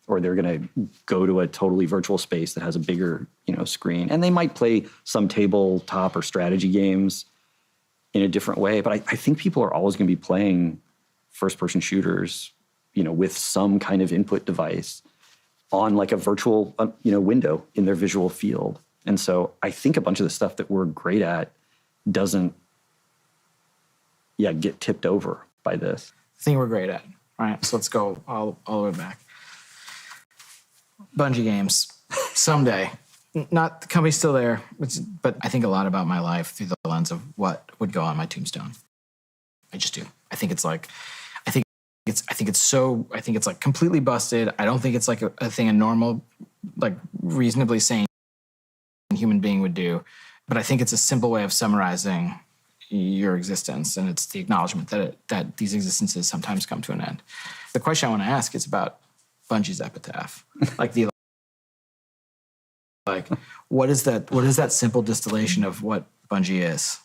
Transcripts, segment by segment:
or they're going to go to a totally virtual space that has a bigger, screen. And they might play some tabletop or strategy games in a different way. But I think people are always going to be playing first-person shooters, with some kind of input device on like a virtual, window in their visual field. And so I think a bunch of the stuff that we're great at doesn't, get tipped over by this. The thing we're great at. All right, so let's go all the way back. Bungie games, someday. Not the company's still there, but I think a lot about my life through the lens of what would go on my tombstone. I just do. I think it's like completely busted. I don't think it's like a thing a normal, like reasonably sane human being would do. But I think it's a simple way of summarizing your existence, and it's the acknowledgement that these existences sometimes come to an end. The question I want to ask is about Bungie's epitaph. What is that simple distillation of what Bungie is?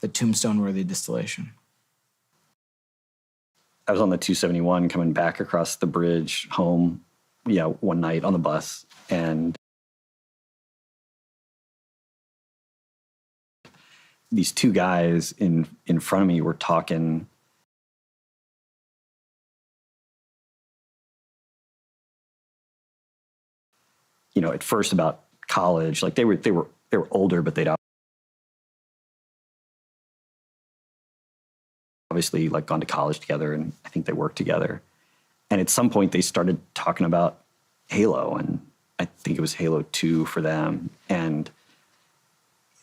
The tombstone-worthy distillation. I was on the 271 coming back across the bridge home, one night on the bus, and these two guys in front of me were talking at first about college. Like they were older, but they'd obviously like gone to college together, and I think they worked together. And at some point they started talking about Halo, and I think it was Halo 2 for them. And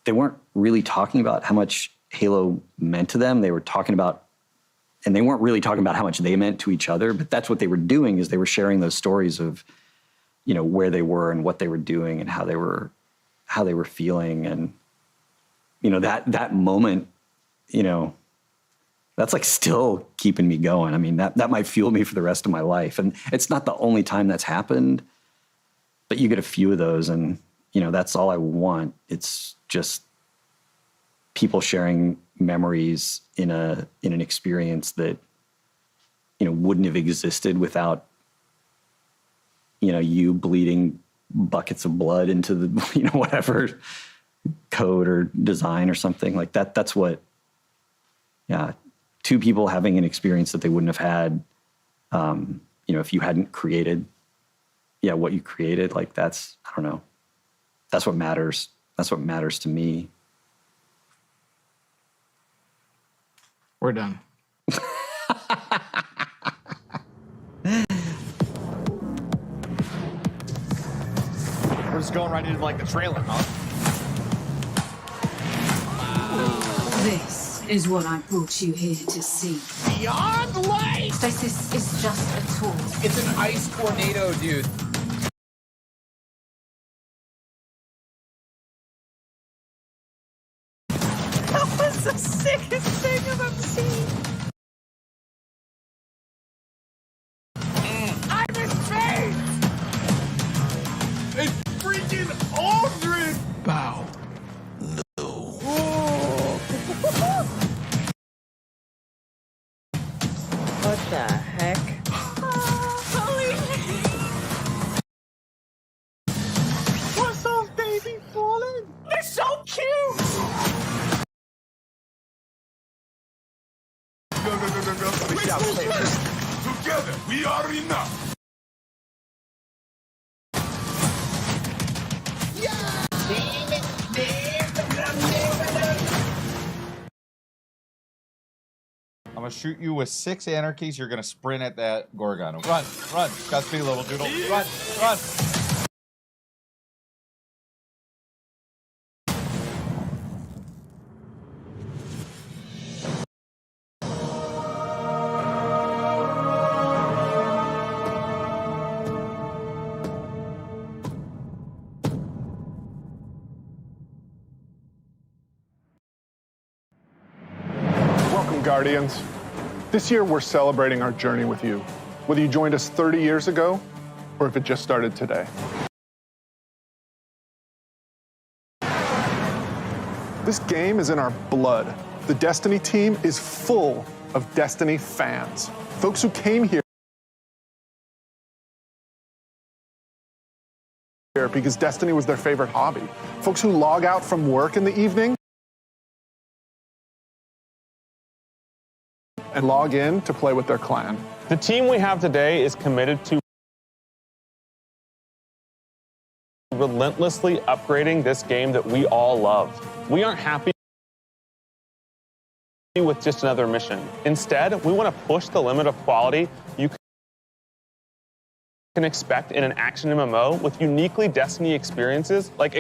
they weren't really talking about how much Halo meant to them. They were talking about, and they weren't really talking about how much they meant to each other, but that's what they were doing, is they were sharing those stories of, where they were and what they were doing and how they were feeling. And, that moment, that's like still keeping me going. I mean, that might fuel me for the rest of my life. And it's not the only time that's happened, but you get a few of those, and, that's all I want. It's just people sharing memories in an experience that, wouldn't have existed without, you bleeding buckets of blood into the, whatever code or design or something like that. That's what, two people having an experience that they wouldn't have had, if you hadn't created, what you created. Like that's, I don't know. That's what matters. That's what matters to me. We're done. We're just going right into like the trailer, huh? This is what I brought you here to see. Beyond light! This is just a tool. It's an ice tornado, dude. That was the sickest thing I've ever seen. I'm in space! It's freaking Aldrin! Bow. What the heck? What's those baby falling? They're so cute! No. Together, we are enough. I'm gonna shoot you with 6 anarchies. You're gonna sprint at that Gorgon. Run. Godspeed, little doodle. Run. Welcome, Guardians. This year, we're celebrating our journey with you, whether you joined us 30 years ago or if it just started today. This game is in our blood. The Destiny team is full of Destiny fans, folks who came here because Destiny was their favorite hobby. Folks who log out from work in the evening and log in to play with their clan. The team we have today is committed to relentlessly upgrading this game that we all love. We aren't happy with just another mission. Instead, we want to push the limit of quality you can expect in an action MMO with uniquely Destiny experiences like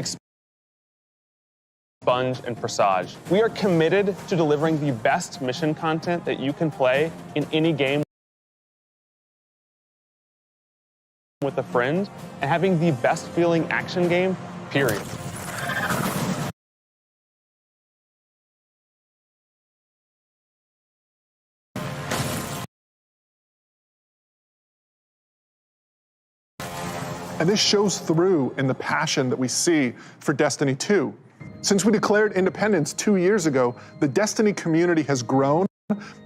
Sponge and Presage. We are committed to delivering the best mission content that you can play in any game with a friend and having the best feeling action game, period. And this shows through in the passion that we see for Destiny 2. Since we declared independence 2 years ago, the Destiny community has grown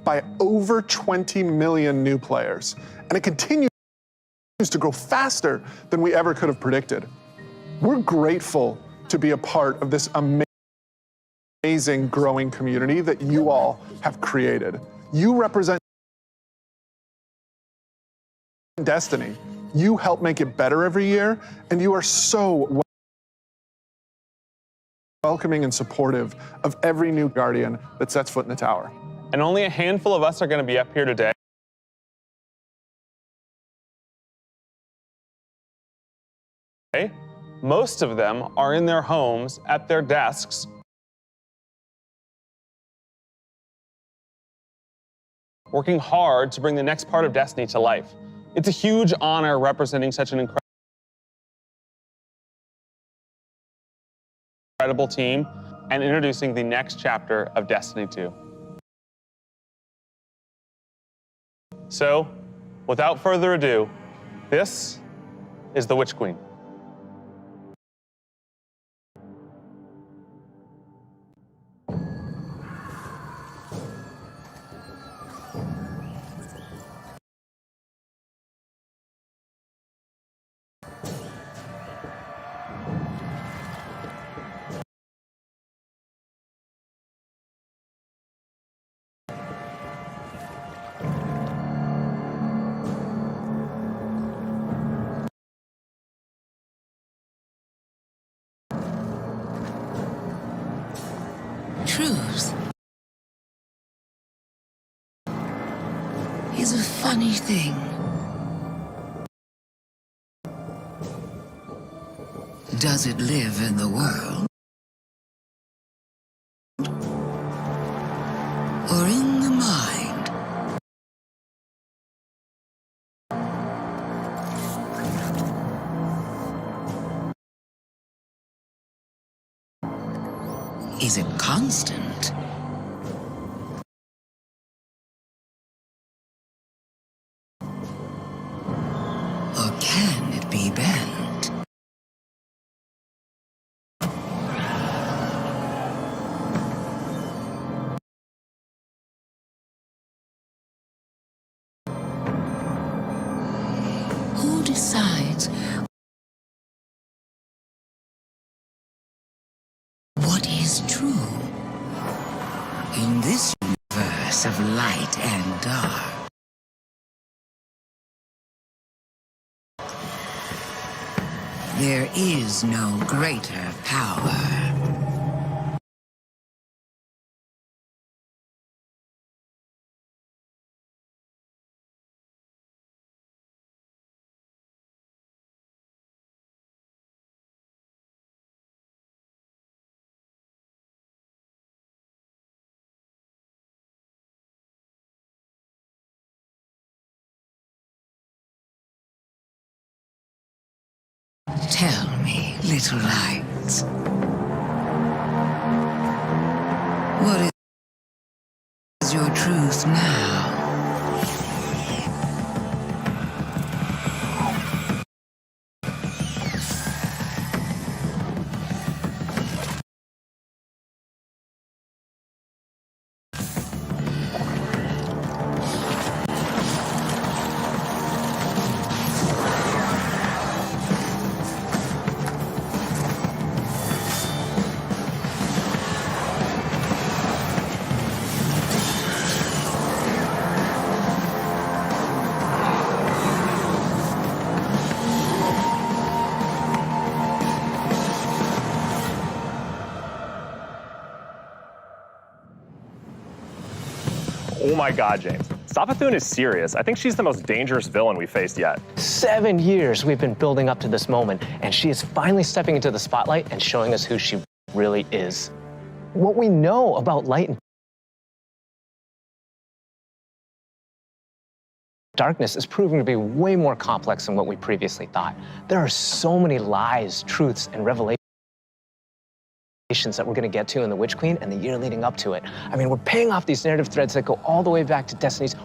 by over 20 million new players, and it continues to grow faster than we ever could have predicted. We're grateful to be a part of this amazing growing community that you all have created. You represent Destiny. You help make it better every year, and you are so welcoming and supportive of every new Guardian that sets foot in the tower. And only a handful of us are going to be up here today. Most of them are in their homes, at their desks, working hard to bring the next part of Destiny to life. It's a huge honor representing such an incredible team and introducing the next chapter of Destiny 2. So, without further ado, this is the Witch Queen. Truth is a funny thing. Does it live in the world? Or in the mind? Is it constant? Or can it be bent? Who decides what is true in this universe of light and dark? There is no greater power. Tell me, little lights, what is your truth now? my God, James. Savathun is serious. I think she's the most dangerous villain we faced yet. 7 years we've been building up to this moment, and she is finally stepping into the spotlight and showing us who she really is. What we know about light and darkness is proving to be way more complex than what we previously thought. There are so many lies, truths, and revelations that we're going to get to in The Witch Queen and the year leading up to it. I mean, we're paying off these narrative threads that go all the way back to Destiny's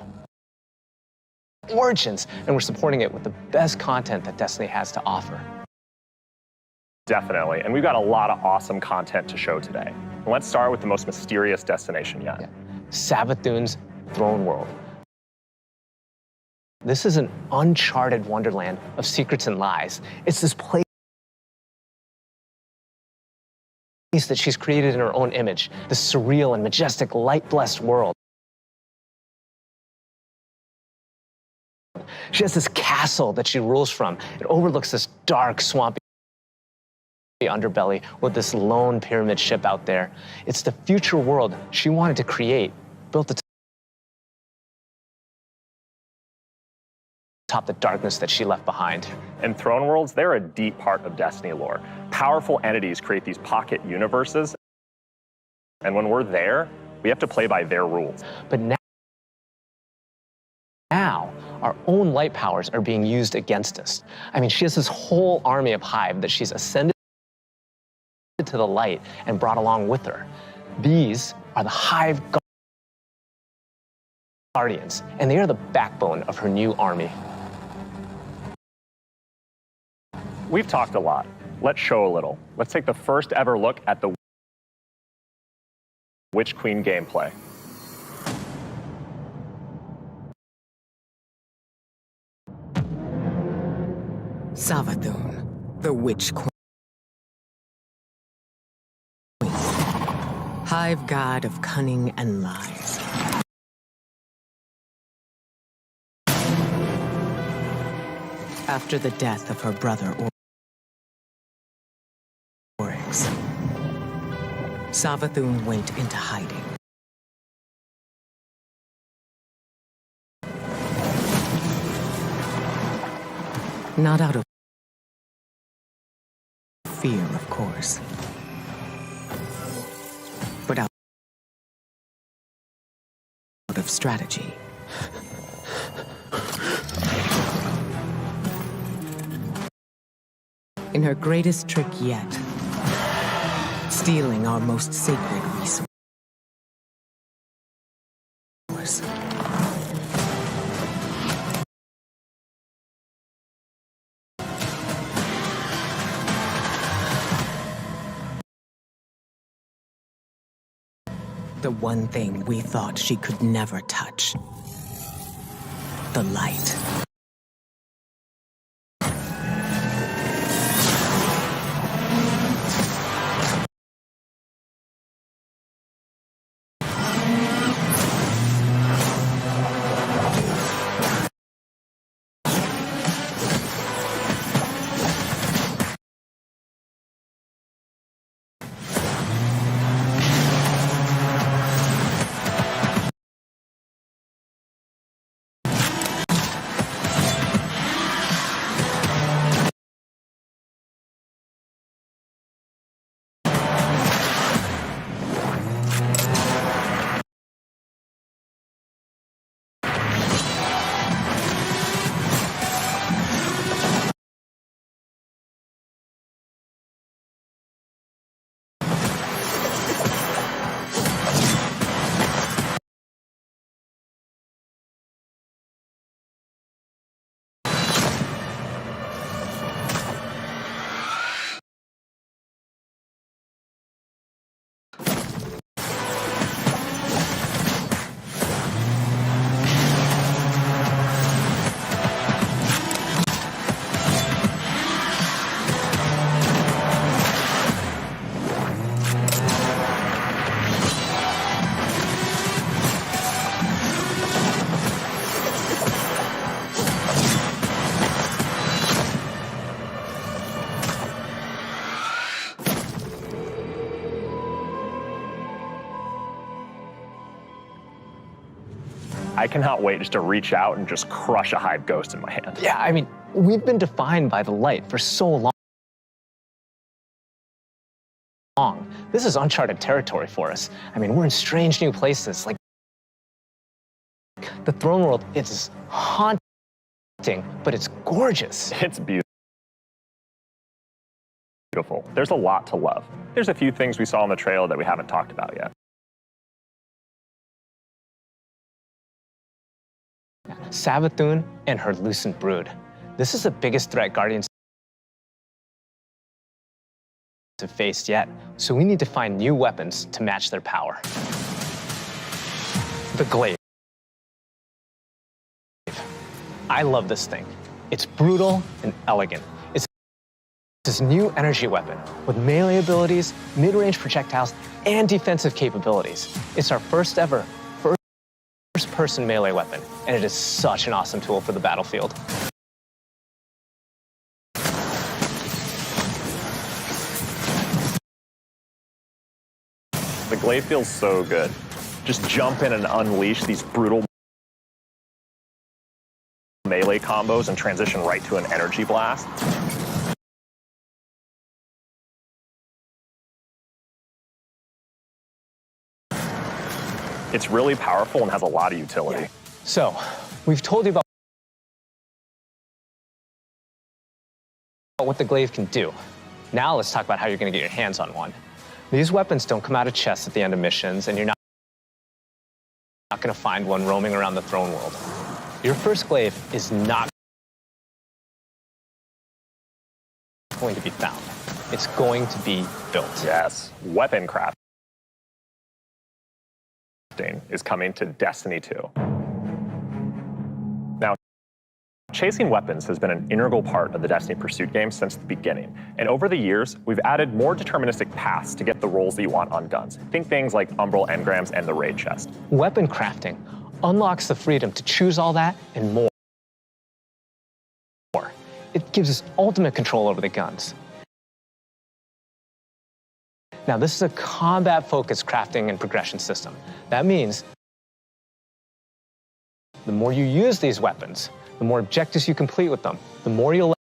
origins, and we're supporting it with the best content that Destiny has to offer. Definitely, and we've got a lot of awesome content to show today. Let's start with the most mysterious destination yet. Yeah. Savathun's throne world. This is an uncharted wonderland of secrets and lies. It's this place that she's created in her own image, this surreal and majestic, light-blessed world. She has this castle that she rules from. It overlooks this dark, swampy underbelly with this lone pyramid ship out there. It's the future world she wanted to create, built atop the darkness that she left behind. And throne worlds, they're a deep part of Destiny lore. Powerful entities create these pocket universes, and when we're there, we have to play by their rules. But now, our own light powers are being used against us. I mean, she has this whole army of Hive that she's ascended to the light and brought along with her. These are the Hive Guardians, and they are the backbone of her new army. We've talked a lot. Let's show a little. Let's take the first ever look at the Witch Queen gameplay. Savathun, the Witch Queen. Hive god of cunning and lies. After the death of her brother Oryx, Savathun went into hiding. Not out of fear, of course, but out of strategy. In her greatest trick yet, stealing our most sacred resource. The one thing we thought she could never touch. The light. cannot wait just to reach out and just crush a hive ghost in my hand. Yeah, I mean, we've been defined by the light for so long. This is uncharted territory for us. I mean, we're in strange new places. Like, the throne world, it's haunting, but it's gorgeous. It's beautiful. There's a lot to love. There's a few things we saw in the trailer that we haven't talked about yet. Savathun and her lucent brood. This is the biggest threat Guardians have faced yet, so we need to find new weapons to match their power. The glaive. I love this thing. It's brutal and elegant. It's this new energy weapon with melee abilities, mid-range projectiles, and defensive capabilities. It's our first ever first-person melee weapon, and it is such an awesome tool for the battlefield. The glaive feels so good. Just jump in and unleash these brutal melee combos and transition right to an energy blast. It's really powerful and has a lot of utility. So, we've told you about what the glaive can do. Now let's talk about how you're going to get your hands on one. These weapons don't come out of chests at the end of missions, and you're not going to find one roaming around the throne world. Your first glaive is not going to be found. It's going to be built. Yes, weapon crafting is coming to Destiny 2. Now, chasing weapons has been an integral part of the Destiny Pursuit game since the beginning. And over the years, we've added more deterministic paths to get the roles that you want on guns. Think things like Umbral engrams and the raid chest. Weapon crafting unlocks the freedom to choose all that and more. It gives us ultimate control over the guns. Now, this is a combat-focused crafting and progression system. That means the more you use these weapons, the more objectives you complete with them, the more you'll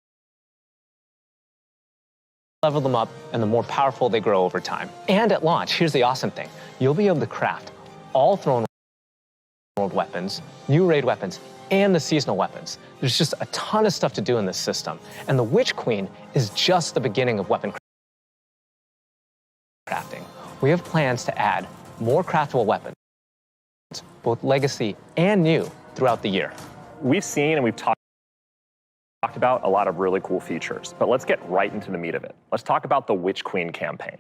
level them up, and the more powerful they grow over time. And at launch, here's the awesome thing. You'll be able to craft all throne world weapons, new raid weapons, and the seasonal weapons. There's just a ton of stuff to do in this system. And the Witch Queen is just the beginning of weapon crafting. We have plans to add more craftable weapons, both legacy and new, throughout the year. We've seen and we've talked about a lot of really cool features, but let's get right into the meat of it. Let's talk about the Witch Queen campaign.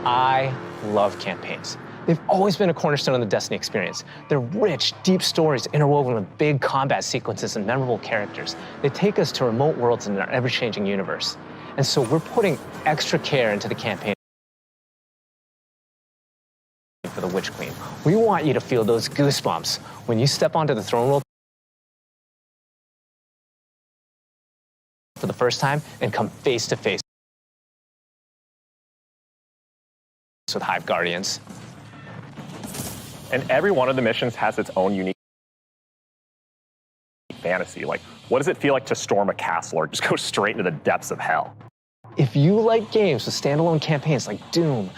I love campaigns. They've always been a cornerstone of the Destiny experience. They're rich, deep stories interwoven with big combat sequences and memorable characters. They take us to remote worlds in our ever-changing universe. And so we're putting extra care into the campaign for the Witch Queen. We want you to feel those goosebumps when you step onto the throne world for the first time and come face to face with Hive Guardians. And every one of the missions has its own unique fantasy. Like, what does it feel like to storm a castle or just go straight into the depths of hell? If you like games with standalone campaigns like Doom,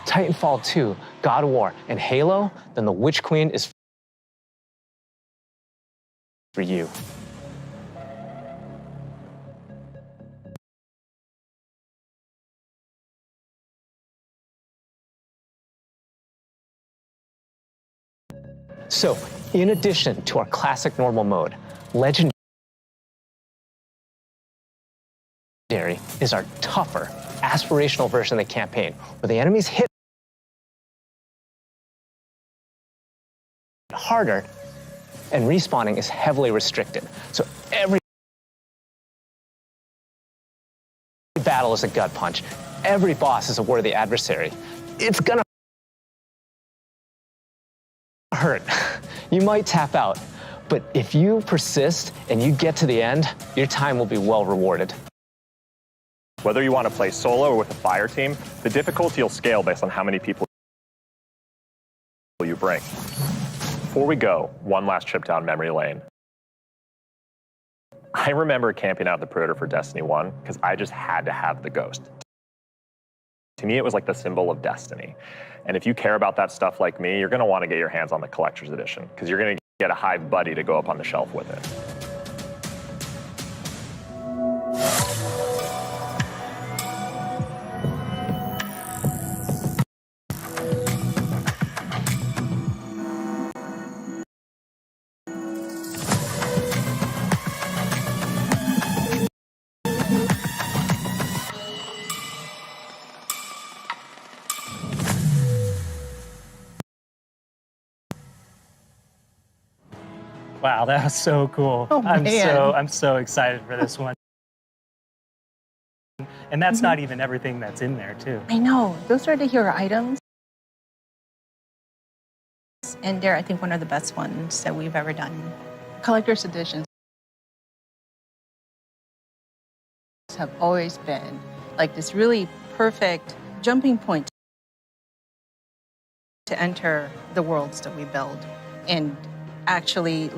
Titanfall 2, God of War, and Halo, then the Witch Queen is for you. So, in addition to our classic normal mode, Legendary is our tougher, aspirational version of the campaign, where the enemies hit harder and respawning is heavily restricted. So every battle is a gut punch. Every boss is a worthy adversary. It's gonna hurt. You might tap out, but if you persist and you get to the end, your time will be well rewarded. Whether you want to play solo or with a fire team, the difficulty will scale based on how many people you bring. Before we go, one last trip down memory lane. I remember camping out the perimeter for Destiny 1 because I just had to have the ghost. To me, it was like the symbol of destiny. And if you care about that stuff like me, you're going to want to get your hands on the collector's edition because you're going to get a Hive buddy to go up on the shelf with it. Wow, that was so cool. Oh, I'm man. so excited for this one. And that's not even everything that's in there, too. I know. Those are the hero items. And they're, I think, one of the best ones that we've ever done. Collector's editions have always been like this really perfect jumping point to enter the worlds that we build and actually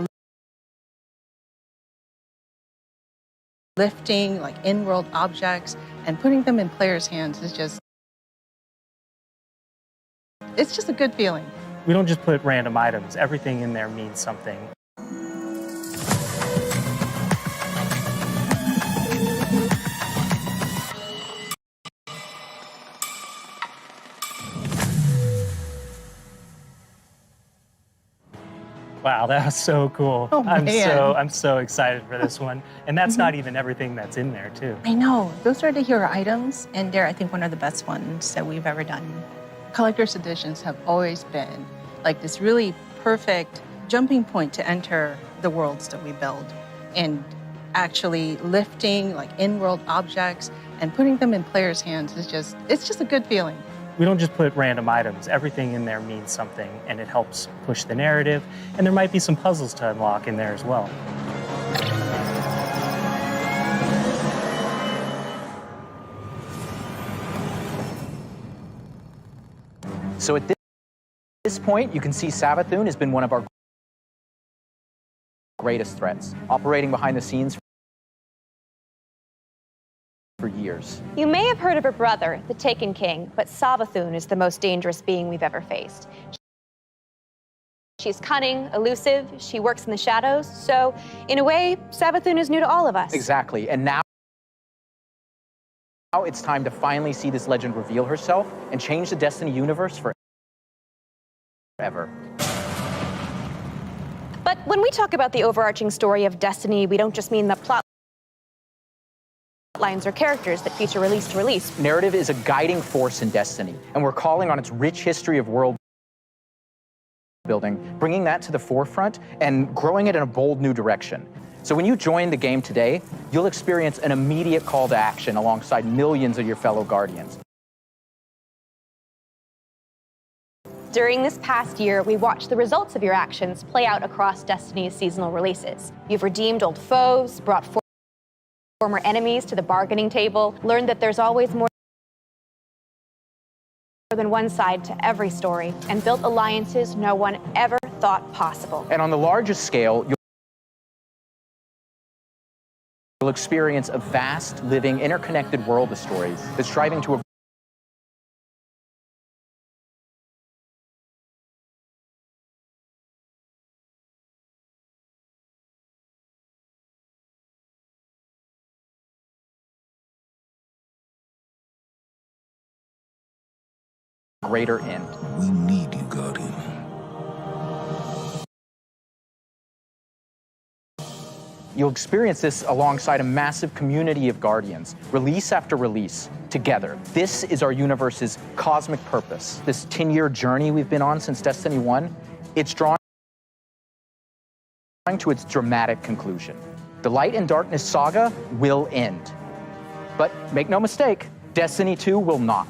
lifting like in-world objects and putting them in players' hands is just, it's just a good feeling. We don't just put random items. Everything in there means something. Wow, that was so cool. Oh, man. I'm so excited for this one. And that's not even everything that's in there, too. I know. Those are the hero items, and they're, I think, one of the best ones that we've ever done. Collector's editions have always been like this really perfect jumping point to enter the worlds that we build and actually lifting like in-world objects and putting them in players' hands is just, it's just a good feeling. We don't just put random items. Everything in there means something, and it helps push the narrative. And there might be some puzzles to unlock in there as well. So at this point, you can see Savathun has been one of our greatest threats, operating behind the scenes for years. You may have heard of her brother, the Taken King, but Savathun is the most dangerous being we've ever faced. She's cunning, elusive, she works in the shadows, so in a way, Savathun is new to all of us. Exactly, and now it's time to finally see this legend reveal herself and change the Destiny universe forever. But when we talk about the overarching story of Destiny, we don't just mean the plot lines or characters that feature release to release. Narrative is a guiding force in Destiny, and we're calling on its rich history of world building, bringing that to the forefront and growing it in a bold new direction. So when you join the game today, you'll experience an immediate call to action alongside millions of your fellow Guardians. During this past year, we watched the results of your actions play out across Destiny's seasonal releases. You've redeemed old foes, brought former enemies to the bargaining table, learned that there's always more than one side to every story, and built alliances no one ever thought possible. And on the largest scale, you'll experience a vast, living, interconnected world of stories that's striving to greater end. We need you, Guardian. You'll experience this alongside a massive community of Guardians, release after release, together. This is our universe's cosmic purpose. This 10-year journey we've been on since Destiny 1, it's drawing to its dramatic conclusion. The Light and Darkness saga will end. But make no mistake, Destiny 2 will not.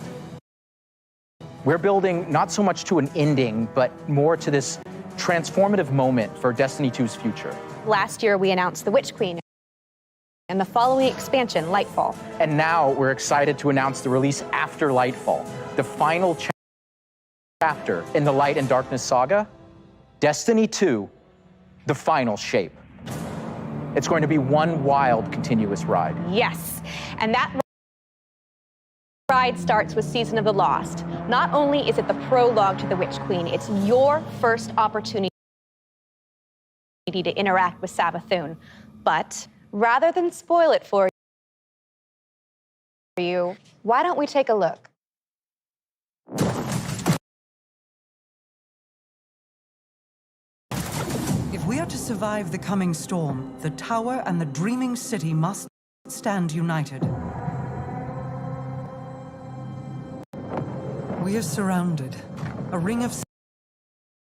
We're building not so much to an ending, but more to this transformative moment for Destiny 2's future. Last year, we announced the Witch Queen, and the following expansion, Lightfall. And now we're excited to announce the release after Lightfall, the final chapter in the Light and Darkness saga, Destiny 2, the final shape. It's going to be one wild, continuous ride. Yes, and that ride starts with Season of the Lost. Not only is it the prologue to the Witch Queen, it's your first opportunity to interact with Savathun. But rather than spoil it for you, why don't we take a look? If we are to survive the coming storm, the tower and the dreaming city must stand united. We are surrounded. A ring of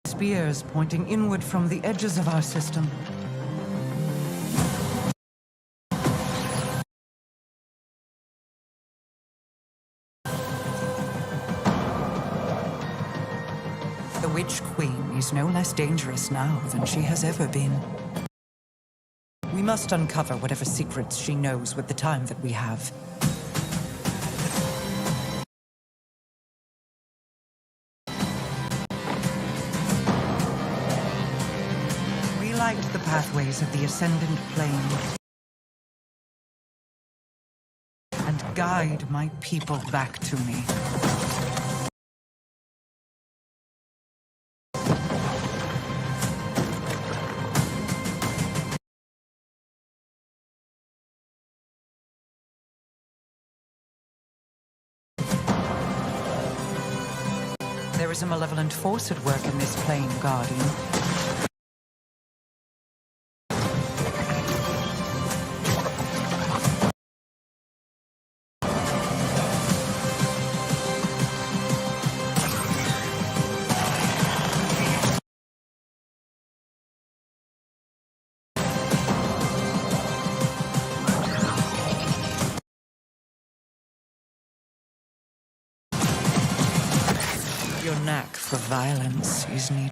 spears pointing inward from the edges of our system. The Witch Queen is no less dangerous now than she has ever been. We must uncover whatever secrets she knows with the time that we have. Relight the pathways of the Ascendant Plane and guide my people back to me. There is a malevolent force at work in this plane, Guardian. Your knack for violence is needed.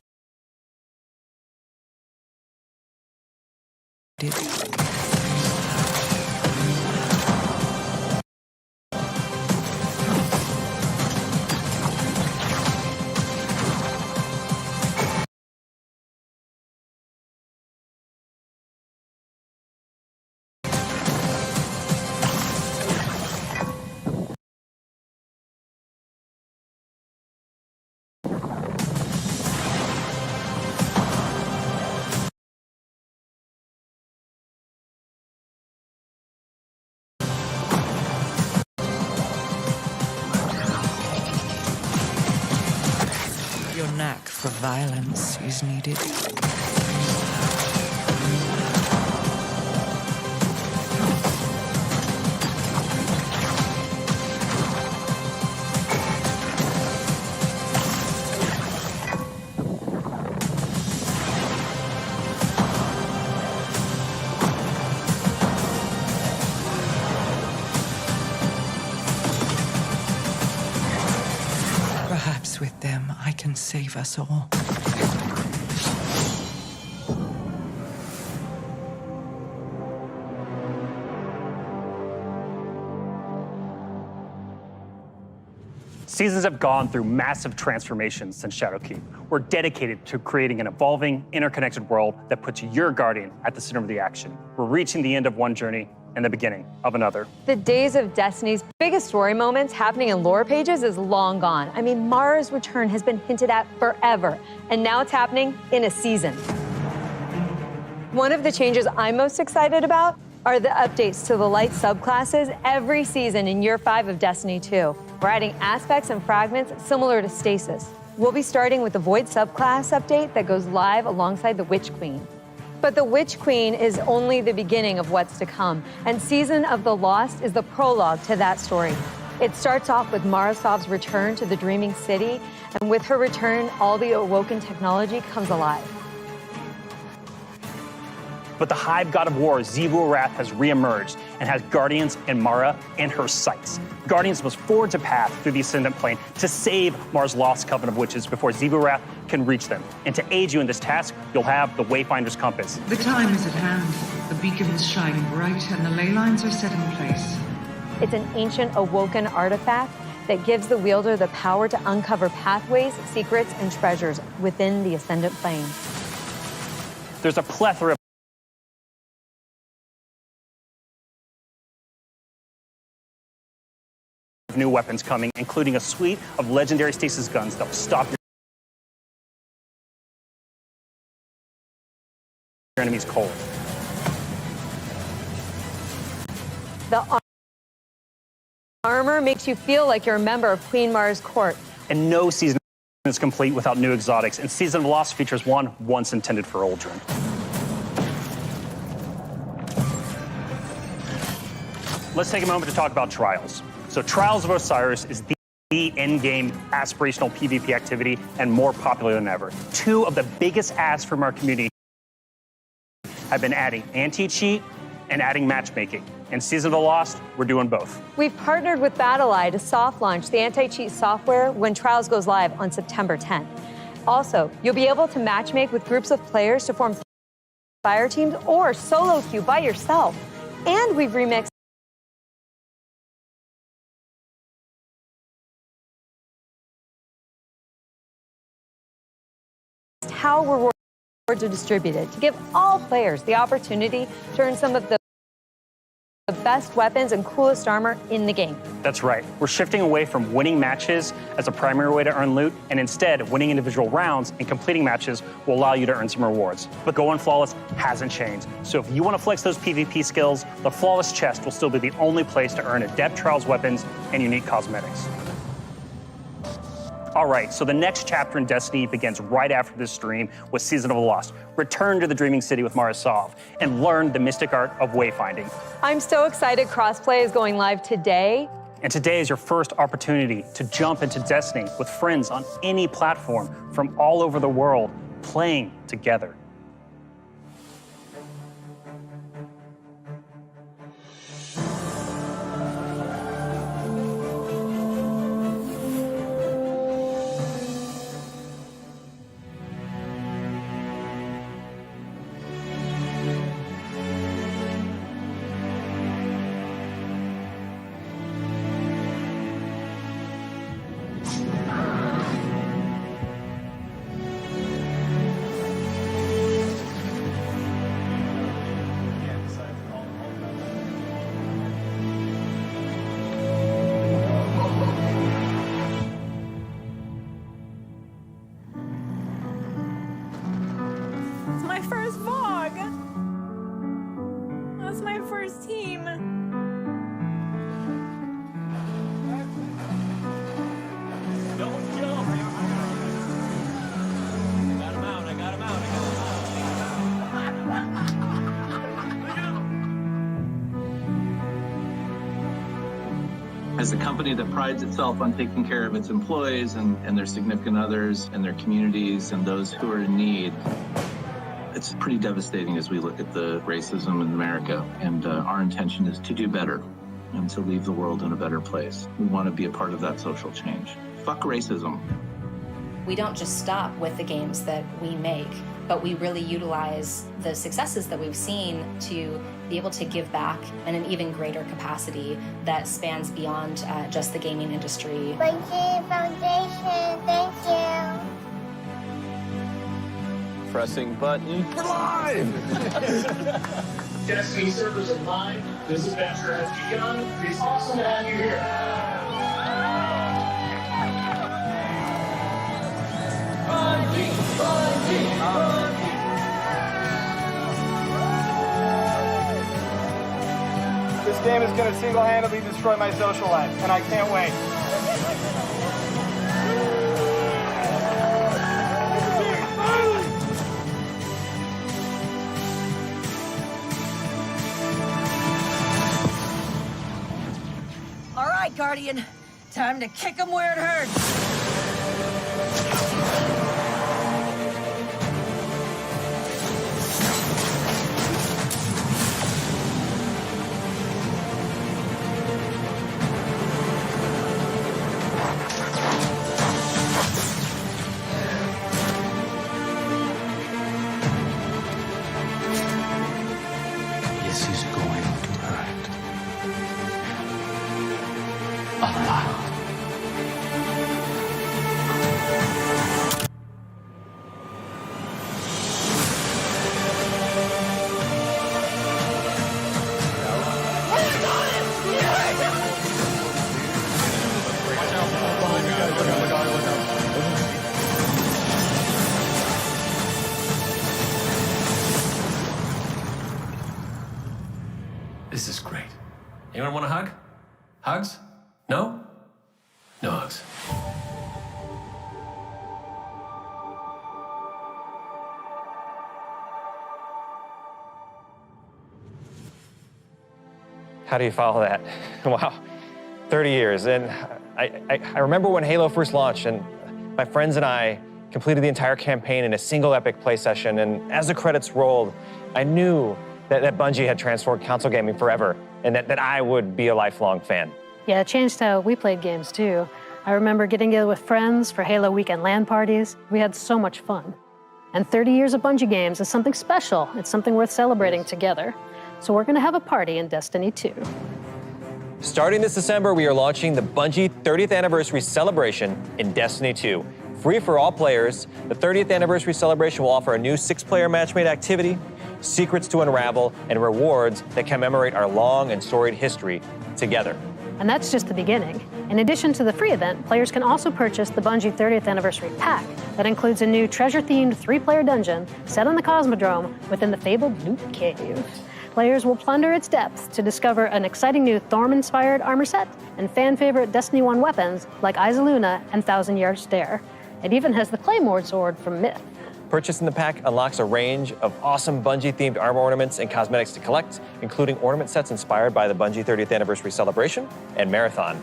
Your knack for violence is needed. Perhaps with them, I can save us all. Seasons have gone through massive transformations since Shadowkeep. We're dedicated to creating an evolving, interconnected world that puts your Guardian at the center of the action. We're reaching the end of one journey and the beginning of another. The days of Destiny's biggest story moments happening in lore pages is long gone. I mean, Mara's return has been hinted at forever, and now it's happening in a season. One of the changes I'm most excited about are the updates to the light subclasses every season in Year 5 of Destiny 2. We're adding aspects and fragments similar to Stasis. We'll be starting with the Void subclass update that goes live alongside the Witch Queen. But the Witch Queen is only the beginning of what's to come, and Season of the Lost is the prologue to that story. It starts off with Marasov's return to the Dreaming City, and with her return, all the awoken technology comes alive. But the Hive God of War, Xivu Arath, has reemerged and has Guardians and Mara in her sights. Guardians must forge a path through the Ascendant Plane to save Mara's lost coven of witches before Xivu Arath can reach them. And to aid you in this task, you'll have the Wayfinder's Compass. The time is at hand. The beacons shine bright and the ley lines are set in place. It's an ancient awoken artifact that gives the wielder the power to uncover pathways, secrets, and treasures within the Ascendant Plane. There's a plethora of new weapons coming, including a suite of legendary stasis guns that will stop your enemies cold. The armor makes you feel like you're a member of Queen Mara's court. And no season is complete without new exotics, and Season of Lost features one once intended for Uldren. Let's take a moment to talk about Trials. So Trials of Osiris is the end-game aspirational PvP activity and more popular than ever. Two of the biggest asks from our community have been adding anti-cheat and adding matchmaking. In Season of the Lost, we're doing both. We've partnered with BattleEye to soft launch the anti-cheat software when Trials goes live on September 10th. Also, you'll be able to matchmake with groups of players to form fire teams or solo queue by yourself. And we've remixed how rewards are distributed to give all players the opportunity to earn some of the best weapons and coolest armor in the game. That's right. We're shifting away from winning matches as a primary way to earn loot, and instead, winning individual rounds and completing matches will allow you to earn some rewards. But Going Flawless hasn't changed. So if you want to flex those PvP skills, the Flawless Chest will still be the only place to earn adept trials weapons and unique cosmetics. All right, so the next chapter in Destiny begins right after this stream with Season of the Lost. Return to the Dreaming City with Mara Sov and learn the mystic art of wayfinding. I'm so excited crossplay is going live today. And today is your first opportunity to jump into Destiny with friends on any platform from all over the world, playing together. It's my first vlog. That's my first team. Don't jump. I got him out. As a company that prides itself on taking care of its employees and their significant others and their communities and those who are in need, it's pretty devastating as we look at the racism in America. And our intention is to do better and to leave the world in a better place. We want to be a part of that social change. Fuck racism. We don't just stop with the games that we make, but we really utilize the successes that we've seen to be able to give back in an even greater capacity that spans beyond just the gaming industry. Bungie Foundation, thank you. Pressing button. We're live! Destiny servers are live. This adventure has begun. It's awesome to have you here. This game is going to single-handedly destroy my social life, and I can't wait. All right, Guardian. Time to kick him where it hurts. Anyone want a hug? Hugs? No? No hugs. How do you follow that? Wow, 30 years. And I remember when Halo first launched, and my friends and I completed the entire campaign in a single epic play session. And as the credits rolled, I knew that Bungie had transformed console gaming forever, and that I would be a lifelong fan. Yeah, it changed how we played games too. I remember getting together with friends for Halo weekend LAN parties. We had so much fun. And 30 years of Bungie games is something special. It's something worth celebrating together. So we're gonna have a party in Destiny 2. Starting this December, we are launching the Bungie 30th Anniversary Celebration in Destiny 2. Free for all players, the 30th Anniversary Celebration will offer a new 6-player matchmade activity, secrets to unravel, and rewards that commemorate our long and storied history together. And that's just the beginning. In addition to the free event, players can also purchase the Bungie 30th Anniversary Pack that includes a new treasure-themed 3-player dungeon set on the Cosmodrome within the fabled Loot Cave. Players will plunder its depths to discover an exciting new Thorm-inspired armor set and fan-favorite Destiny 1 weapons like Eyes of Luna and Thousand Yard Stare. It even has the Claymore sword from Myth. Purchasing the pack unlocks a range of awesome Bungie-themed armor ornaments and cosmetics to collect, including ornament sets inspired by the Bungie 30th Anniversary Celebration and Marathon.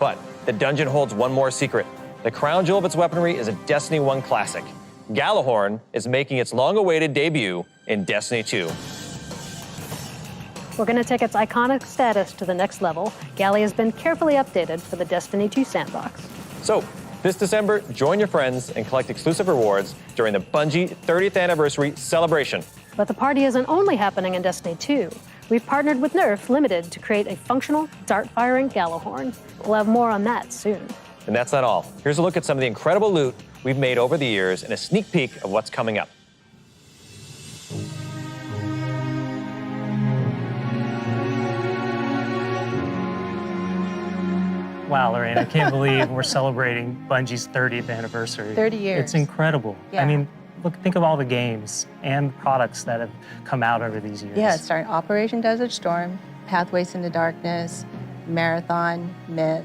But the dungeon holds one more secret. The crown jewel of its weaponry is a Destiny 1 classic. Gallahorn is making its long-awaited debut in Destiny 2. We're going to take its iconic status to the next level. Galley has been carefully updated for the Destiny 2 sandbox. So, this December, join your friends and collect exclusive rewards during the Bungie 30th Anniversary Celebration. But the party isn't only happening in Destiny 2. We've partnered with Nerf Limited to create a functional, dart-firing Gallahorn. We'll have more on that soon. And that's not all. Here's a look at some of the incredible loot we've made over the years and a sneak peek of what's coming up. Wow, Lorraine, I can't believe we're celebrating Bungie's 30th anniversary. 30 years. It's incredible. Yeah. I mean, look, think of all the games and products that have come out over these years. Yeah, starting Operation Desert Storm, Pathways into Darkness, Marathon, Myth,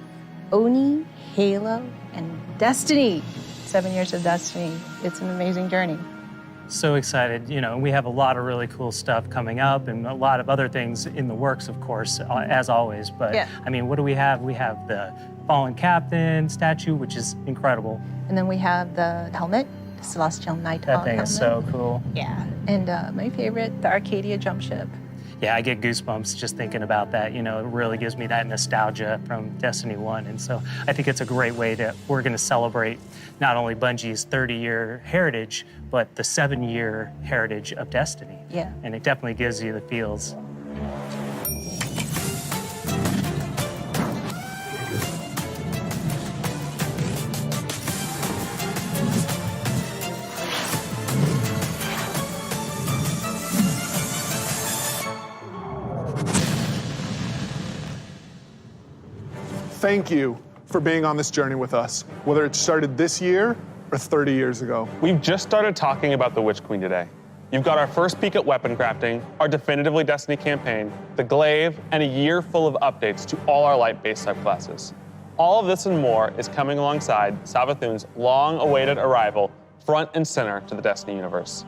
Oni, Halo, and Destiny. 7 years of Destiny. It's an amazing journey. So excited. You know, we have a lot of really cool stuff coming up and a lot of other things in the works, of course, as always. But yeah. I mean, what do we have? We have the Fallen Captain statue, which is incredible. And then we have the helmet, the Celestial Nighthawk That thing helmet. is so cool. Yeah. And my favorite, the Arcadia jump ship. Yeah, I get goosebumps just thinking about that. You know, it really gives me that nostalgia from Destiny 1. And so I think it's a great way we're going to celebrate not only Bungie's 30-year heritage, but the 7-year heritage of Destiny. Yeah. And it definitely gives you the feels. Thank you for being on this journey with us, whether it started this year or 30 years ago. We've just started talking about the Witch Queen today. You've got our first peek at weapon crafting, our definitively Destiny campaign, the glaive, and a year full of updates to all our light-based subclasses. All of this and more is coming alongside Savathun's long-awaited arrival front and center to the Destiny universe.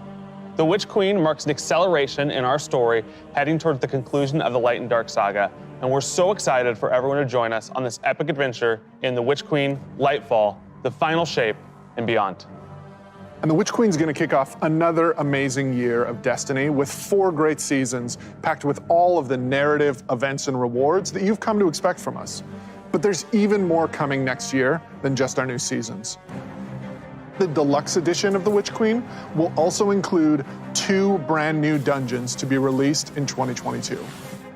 The Witch Queen marks an acceleration in our story heading towards the conclusion of the Light and Dark saga, and we're so excited for everyone to join us on this epic adventure in the Witch Queen, Lightfall, the final shape, and beyond. And the Witch Queen's gonna kick off another amazing year of Destiny with 4 great seasons packed with all of the narrative, events, and rewards that you've come to expect from us. But there's even more coming next year than just our new seasons. The deluxe edition of the Witch Queen will also include 2 brand new dungeons to be released in 2022.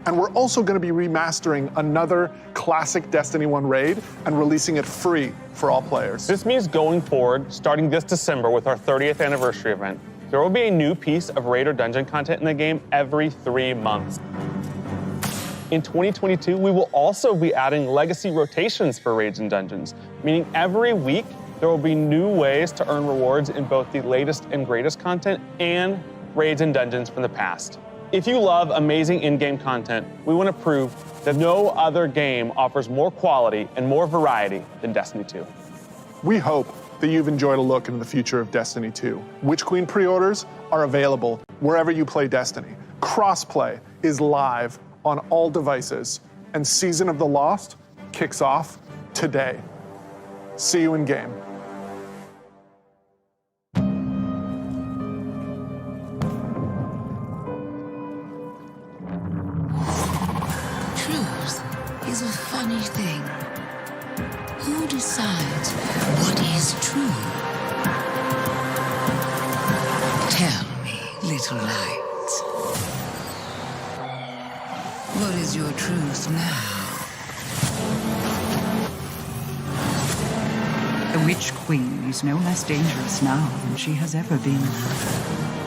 And we're also going to be remastering another classic Destiny 1 raid and releasing it free for all players. This means going forward, starting this December with our 30th anniversary event, there will be a new piece of raid or dungeon content in the game every 3 months. In 2022, we will also be adding legacy rotations for raids and dungeons, meaning every week there will be new ways to earn rewards in both the latest and greatest content and raids and dungeons from the past. If you love amazing in-game content, we want to prove that no other game offers more quality and more variety than Destiny 2. We hope that you've enjoyed a look into the future of Destiny 2. Witch Queen pre-orders are available wherever you play Destiny. Crossplay is live on all devices, and Season of the Lost kicks off today. See you in game. Truth is a funny thing. Who decides what is true? Tell me, little light. What is your truth now? The Witch Queen is no less dangerous now than she has ever been.